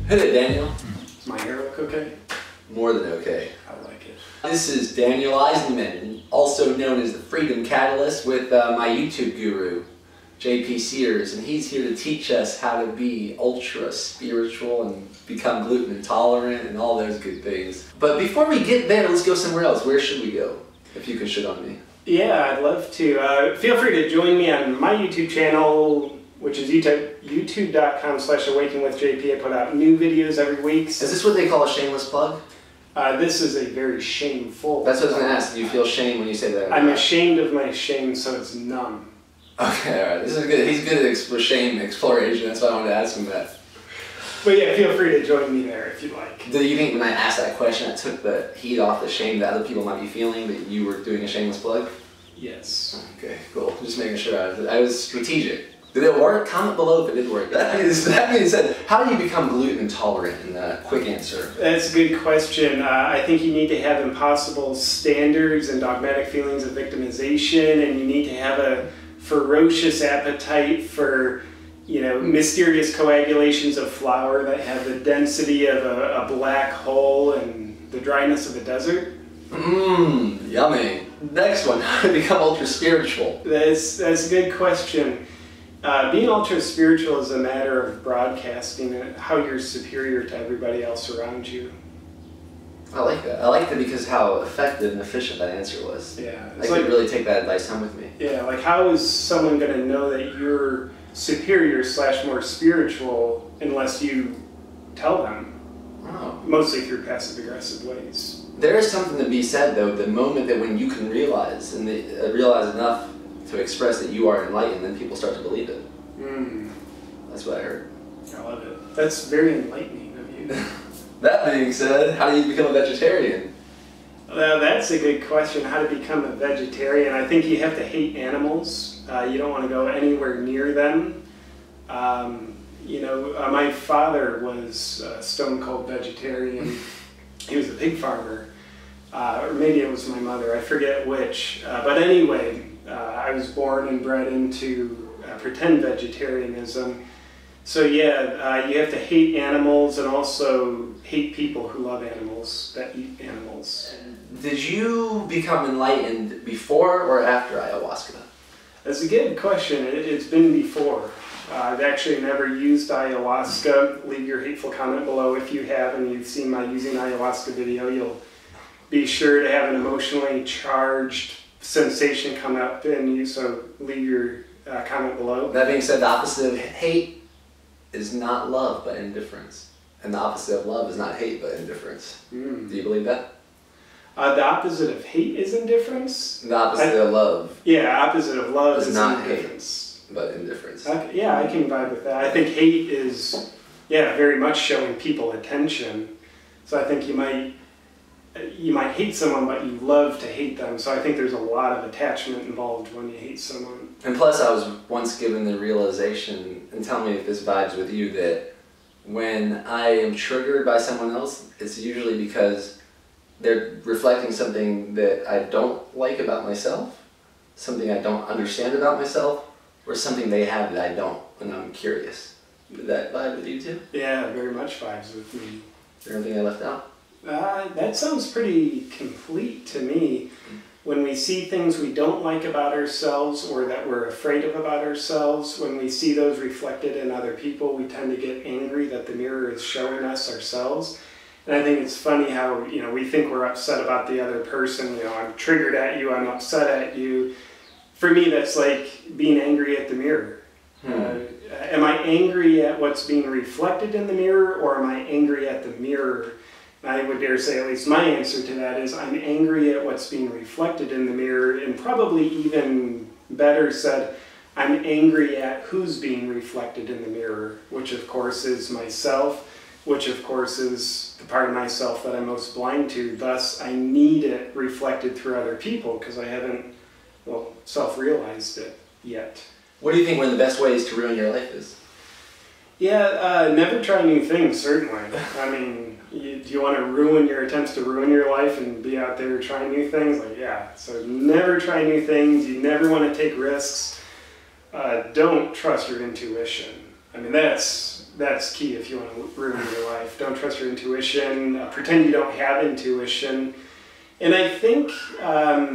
Hit it, Daniel. Does my hair look okay? More than okay. I like it. This is DanielEisenman, also known as the Freedom Catalyst, with my YouTube guru, Sears, and he's here to teach us how to be ultra spiritual and become gluten intolerant and all those good things. But before we get there, let's go somewhere else. Where should we go? If you could shit on me. Yeah, I'd love to. Feel free to join me on my YouTube channel, which is youtube.com/awakenwithjp. I put out new videos every week. Is this what they call a shameless plug? This is a very shameful. That's what I was going to ask. Do you feel shame when you say that? I'm ashamed of my shame, so it's numb. Okay, alright. This is good. He's good at shame exploration. That's why I wanted to ask him that. But yeah, feel free to join me there if you'd like. Do you think when I asked that question, it took the heat off the shame that other people might be feeling that you were doing a shameless plug? Yes. Okay, cool. Just making sure I was strategic. Did it work? Comment below if it did work. That being said, how do you become gluten intolerant? In a quick answer. That's a good question. I think you need to have impossible standards and dogmatic feelings of victimization, and you need to have a ferocious appetite for, mysterious coagulations of flour that have the density of a black hole and the dryness of a desert. Mmm, yummy. Next one, how to become ultra spiritual? That's a good question. Being ultra spiritual is a matter of broadcasting how you're superior to everybody else around you. I like that. I like that because how effective and efficient that answer was. Yeah, I could really take that advice home with me. Yeah, like how is someone going to know that you're superior / more spiritual unless you tell them? Oh. Mostly through passive aggressive ways. There is something to be said though, the moment that when you can realize and realize enough to express that you are enlightened, then people start to believe it. Mm. That's what I heard. I love it. That's very enlightening of you. That being said, how do you become a vegetarian? That's a good question, how to become a vegetarian. I think you have to hate animals. You don't want to go anywhere near them. My father was a stone cold vegetarian. He was a pig farmer. Or maybe it was my mother, I forget which. But anyway, I was born and bred into pretend vegetarianism. So yeah, you have to hate animals and also hate people who love animals, that eat animals. Did you become enlightened before or after ayahuasca? That's a good question. It's been before. I've actually never used ayahuasca. Leave your hateful comment below if you have and you've seen my using ayahuasca video. You'll be sure to have an emotionally charged sensation come up in you, so leave your comment below. That being said, the opposite of hate is not love but indifference. And the opposite of love is not hate but indifference. Mm. Do you believe that? The opposite of hate is indifference? The opposite of love. Yeah, opposite of love is not indifference. Hate, but indifference. Yeah, I can vibe with that. I think hate is, very much showing people attention. So I think you might hate someone, but you love to hate them. So I think there's a lot of attachment involved when you hate someone. And plus, I was once given the realization, and tell me if this vibes with you, that when I am triggered by someone else, it's usually because they're reflecting something that I don't like about myself, something I don't understand about myself, or something they have that I don't when I'm curious. Did that vibe with you too? Yeah, very much vibes with me. Is there anything I left out? That sounds pretty complete to me. When we see things we don't like about ourselves or that we're afraid of about ourselves, when we see those reflected in other people, we tend to get angry that the mirror is showing us ourselves. And I think it's funny how, we think we're upset about the other person. I'm triggered at you, I'm upset at you. For me, that's like being angry at the mirror. Am I angry at what's being reflected in the mirror, or am I angry at the mirror? I would dare say, at least my answer to that is, I'm angry at what's being reflected in the mirror, and probably even better said, I'm angry at who's being reflected in the mirror, which of course is myself, which of course is the part of myself that I'm most blind to. Thus, I need it reflected through other people because I haven't, self-realized it yet. What do you think one of the best ways to ruin your life is? Yeah, never try new things, certainly. I mean, do you want to ruin your attempts to ruin your life and be out there trying new things? Yeah. So never try new things. You never want to take risks. Don't trust your intuition. I mean, that's That's key if you want to ruin your life. Don't trust your intuition. Pretend you don't have intuition. And I think...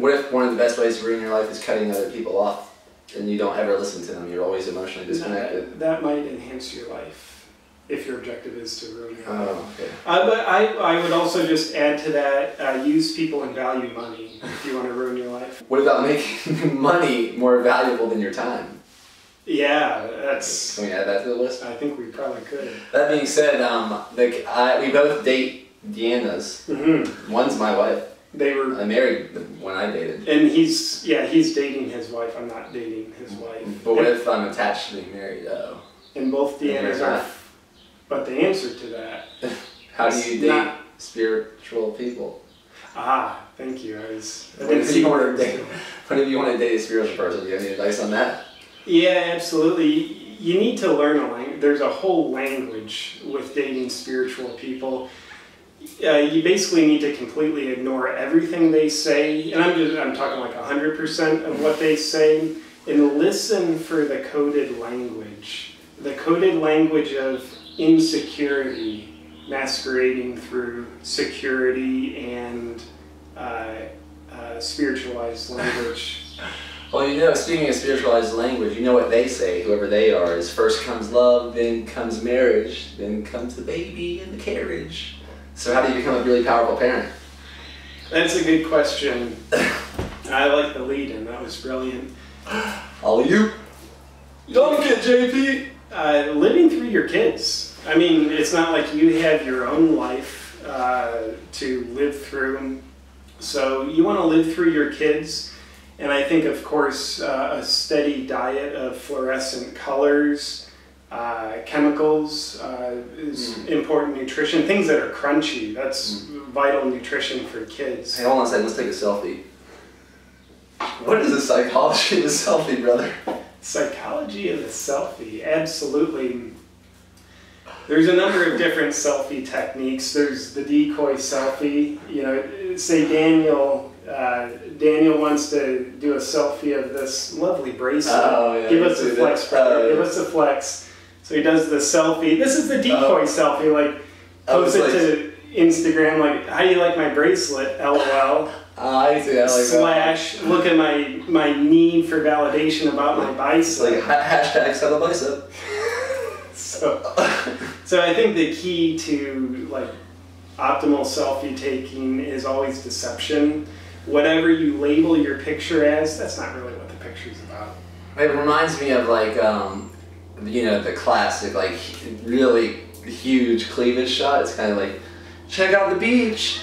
what if one of the best ways to ruin your life is cutting other people off and you don't ever listen to them? You're always emotionally disconnected. That might enhance your life if your objective is to ruin your life. Oh, okay. But I would also just add to that, use people and value money if you want to ruin your life. What about making money more valuable than your time? Yeah, that's... Can we add that to the list? I think we probably could. That being said, we both date Deanna's. Mm-hmm. One's my wife. I married when I dated. And he's dating his wife. I'm not dating his wife. But what if I'm attached to being married? Oh. And both Deanna's are... But the answer to that... How do you date spiritual people? Ah, thank you. I What if you want to date a spiritual person? Do you have any advice on that? Yeah, absolutely. You need to learn a language. There's a whole language with dating spiritual people. You basically need to completely ignore everything they say, and I'm talking like 100% of what they say, and listen for the coded language of insecurity masquerading through security and spiritualized language. Well, speaking of spiritualized language, you know what they say, whoever they are, is first comes love, then comes marriage, then comes the baby and the carriage. So how do you become a really powerful parent? That's a good question. I like the lead-in. That was brilliant. All of you? Don't get JP! Living through your kids. I mean, it's not like you have your own life to live through. So you want to live through your kids. And I think, of course, a steady diet of fluorescent colors, chemicals is important. Nutrition, things that are crunchy. That's vital nutrition for kids. Hey, hold on a second. Let's take a selfie. What is the psychology of a selfie, brother? Psychology of a selfie, absolutely. There's a number of different selfie techniques. There's the decoy selfie. You know, say Daniel wants to do a selfie of this lovely bracelet. Oh, yeah, give us a flex, brother. Give us a flex. So he does the selfie. This is the decoy selfie. Like, post it to Instagram. Like, how do you like my bracelet? LOL. I see. I like / look at my need for validation about my bicep. Like hashtag sell a bicep. So I think the key to like optimal selfie taking is always deception. Whatever you label your picture as, that's not really what the picture's about. It reminds me of like you know, the classic like really huge cleavage shot. It's kind of like, check out the beach.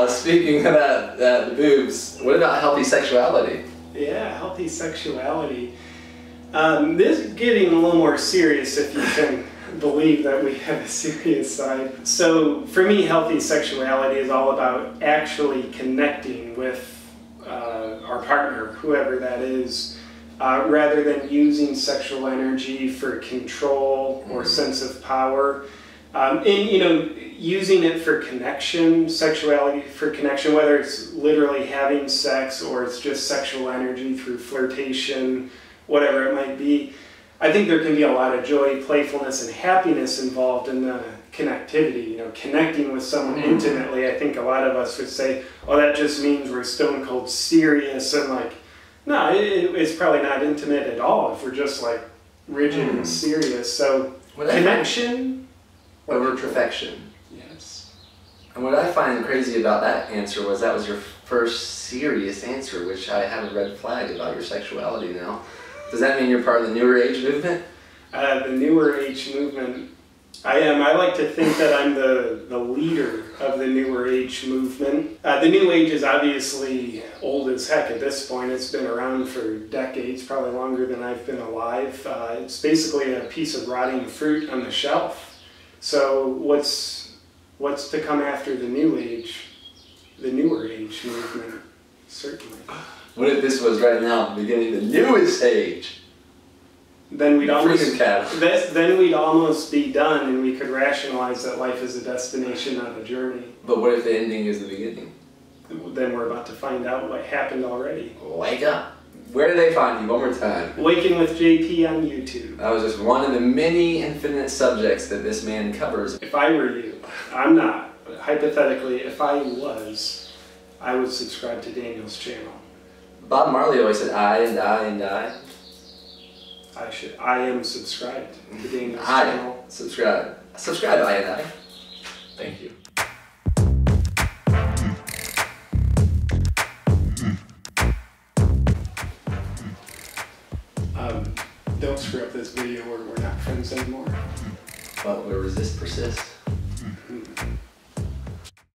Speaking of that, the boobs, what about healthy sexuality? Yeah, healthy sexuality. This is getting a little more serious, if you can believe that we have a serious side. So for me, healthy sexuality is all about actually connecting with our partner, whoever that is, rather than using sexual energy for control or sense of power. And, you know, using it for connection, sexuality for connection, whether it's literally having sex or it's just sexual energy through flirtation, whatever it might be. I think there can be a lot of joy, playfulness, and happiness involved in the connectivity. You know, connecting with someone intimately. I think a lot of us would say, oh, that just means we're stone cold serious, and like, no, it's probably not intimate at all if we're just like rigid and serious. So connection over perfection. Yes. And what I find crazy about that answer was that was your first serious answer, which I have a red flag about your sexuality now. Does that mean you're part of the newer age movement? The newer age movement, I am. I like to think that I'm the leader of the newer age movement. The new age is obviously old as heck at this point. It's been around for decades, probably longer than I've been alive. It's basically a piece of rotting fruit on the shelf. So what's to come after the new age? The newer age movement, certainly. What if this was right now, the beginning of the newest age? Then we'd almost be done, and we could rationalize that life is a destination, not a journey. But what if the ending is the beginning? Then we're about to find out what happened already. Wake up. Where do they find you? One more time. Waking with JP on YouTube. That was just one of the many infinite subjects that this man covers. If I were you, I'm not, but hypothetically, if I was, I would subscribe to Daniel's channel. Bob Marley always said I and I and I. I am subscribed to Daniel's channel. Subscribe. Subscribe, I and I. Thank you. Don't screw up this video or we're not friends anymore. But where resist persists.